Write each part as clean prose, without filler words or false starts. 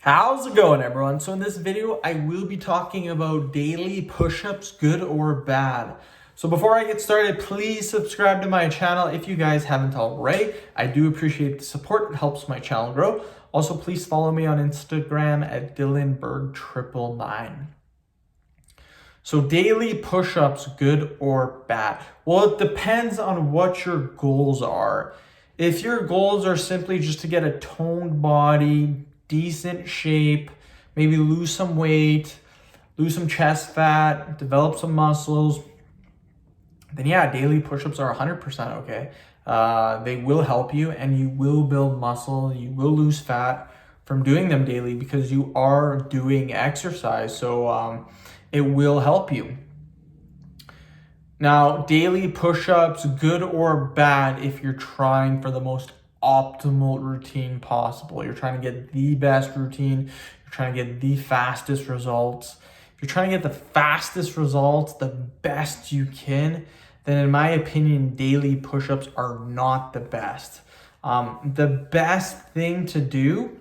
How's it going, everyone? So in this video, I will be talking about daily push-ups, good or bad. So before I get started, please subscribe to my channel if you guys haven't already. I do appreciate the support. It helps my channel grow. Also, please follow me on Instagram at DylanBerg999. So daily push-ups, good or bad? Well, it depends on what your goals are. If your goals are simply just to get a toned body, decent shape, maybe lose some weight, lose some chest fat, develop some muscles, then yeah, daily push-ups are 100% okay. They will help you and you will build muscle, you will lose fat from doing them daily because you are doing exercise. So it will help you. Now, daily push-ups, good or bad if you're trying for the most optimal routine possible. You're trying to get the best routine. You're trying to get the fastest results. If you're trying to get the fastest results, the best you can, then in my opinion, daily push-ups are not the best. The best thing to do,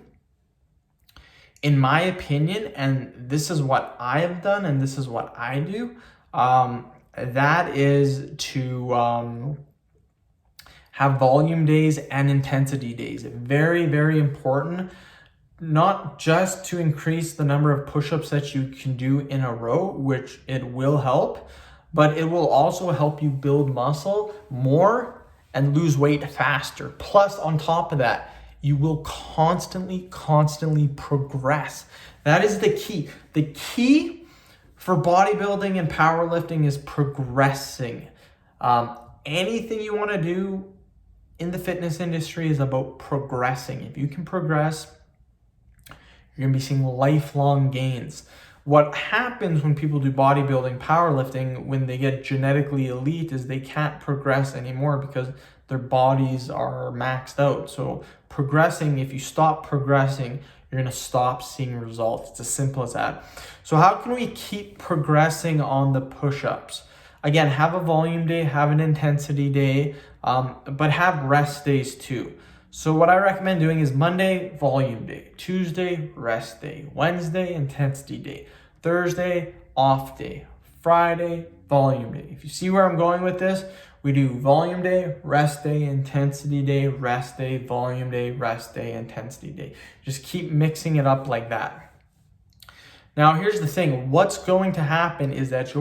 in my opinion, and this is what I have done and this is what I do, that is to have volume days and intensity days. Very, very important, not just to increase the number of push-ups that you can do in a row, which it will help, but it will also help you build muscle more and lose weight faster. Plus, on top of that, you will constantly progress. That is the key. The key for bodybuilding and powerlifting is progressing. Anything you want to do in the fitness industry is about progressing. If you can progress, you're going to be seeing lifelong gains. What happens when people do bodybuilding, powerlifting, when they get genetically elite is they can't progress anymore because their bodies are maxed out. So progressing, if you stop progressing, you're going to stop seeing results. It's as simple as that. So how can we keep progressing on the push-ups? Again, have a volume day, have an intensity day, but have rest days too. So what I recommend doing is Monday, volume day, Tuesday, rest day, Wednesday, intensity day, Thursday, off day, Friday, volume day. If you see where I'm going with this, we do volume day, rest day, intensity day, rest day, volume day, rest day, intensity day. Just keep mixing it up like that. Now, here's the thing. What's going to happen is that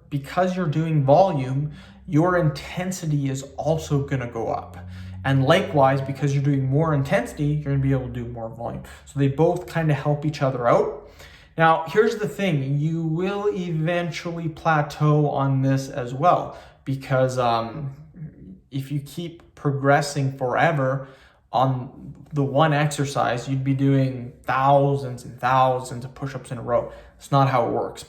because you're doing volume, your intensity is also going to go up. And likewise, because you're doing more intensity, you're going to be able to do more volume. So they both kind of help each other out. Now, here's the thing. You will eventually plateau on this as well, because if you keep progressing forever on the one exercise, you'd be doing thousands and thousands of push-ups in a row. It's not how it works.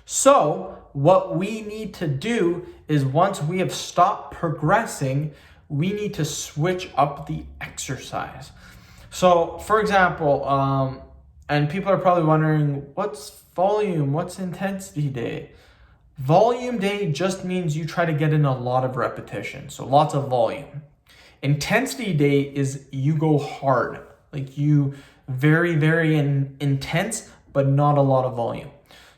So what we need to do is once we have stopped progressing, we need to switch up the exercise. So for example, and people are probably wondering, what's volume? What's intensity day? Volume day just means you try to get in a lot of repetition. So lots of volume. Intensity day is you go hard, like you very, very intense, but not a lot of volume.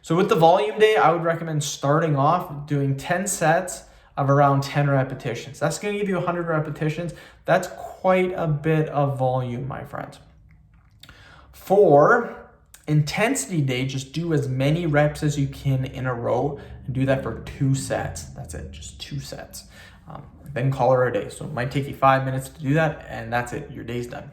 So with the volume day, I would recommend starting off doing 10 sets of around 10 repetitions. That's going to give you 100 repetitions. That's quite a bit of volume, my friends. For intensity day, just do as many reps as you can in a row and do that for 2 sets. That's it, just 2 sets. Then call it a day. So it might take you 5 minutes to do that, and that's it. Your day's done.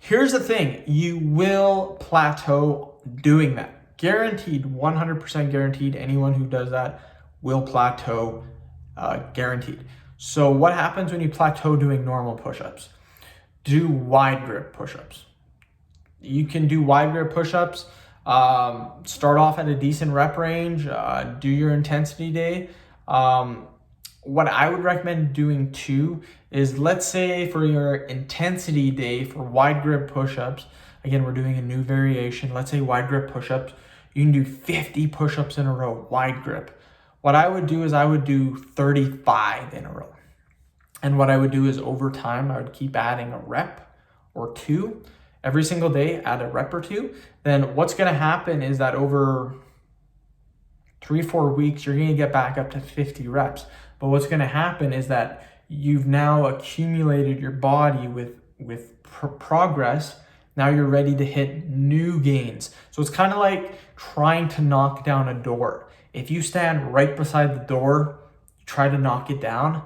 Here's the thing. You will plateau doing that. Guaranteed, 100% guaranteed. Anyone who does that will plateau, guaranteed. So what happens when you plateau doing normal push-ups? Do wide grip push-ups. You can do wide grip push-ups. Start off at a decent rep range. Do your intensity day. What I would recommend doing too is, let's say for your intensity day for wide grip push-ups, again, we're doing a new variation. Let's say wide grip push-ups. You can do 50 push-ups in a row, wide grip. What I would do is I would do 35 in a row. And what I would do is over time, I would keep adding a rep or 2 every single day at a rep or 2, then what's going to happen is that over 3-4 weeks, you're going to get back up to 50 reps. But what's going to happen is that you've now accumulated your body with progress. Now you're ready to hit new gains. So it's kind of like trying to knock down a door. If you stand right beside the door, try to knock it down,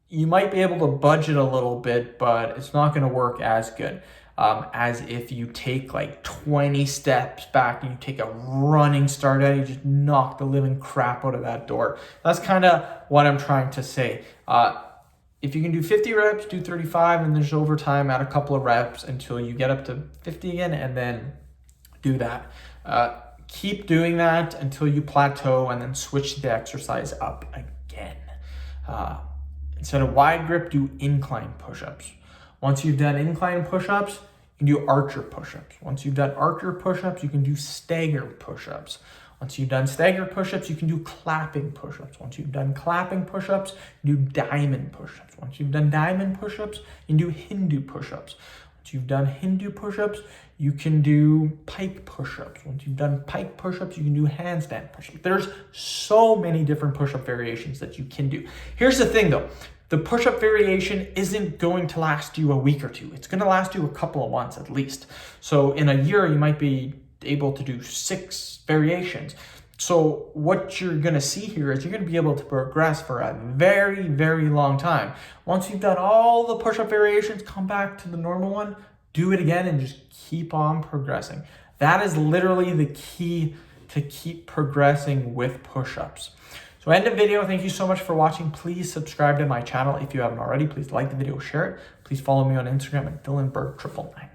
you might be able to budge it a little bit, but it's not going to work as good as if you take like 20 steps back and you take a running start at it, you just knock the living crap out of that door. That's kind of what I'm trying to say. If you can do 50 reps, do 35, and there's overtime at a couple of reps until you get up to 50 again, and then do that. Keep doing that until you plateau, and then switch the exercise up again. Instead of wide grip, do incline push-ups. Once you've done incline push-ups, you can do archer push-ups. Once you've done archer push-ups, you can do stagger push-ups. Once you've done stagger push-ups, you can do clapping push-ups. Once you've done clapping push-ups, you do diamond push-ups. Once you've done diamond push-ups, you can do Hindu push-ups. Once you've done Hindu push-ups, you can do pike push-ups. Once you've done pike push-ups, you can do handstand push-ups. There's so many different push-up variations that you can do. Here's the thing though, the push-up variation isn't going to last you a week or 2. It's going to last you a couple of months at least. So in a year, you might be able to do 6 variations. So what you're going to see here is you're going to be able to progress for a very, very long time. Once you've done all the push-up variations, come back to the normal one, do it again, and just keep on progressing. That is literally the key to keep progressing with push-ups. So end of video. Thank you so much for watching. Please subscribe to my channel if you haven't already. Please like the video, share it. Please follow me on Instagram at DylanBerg999.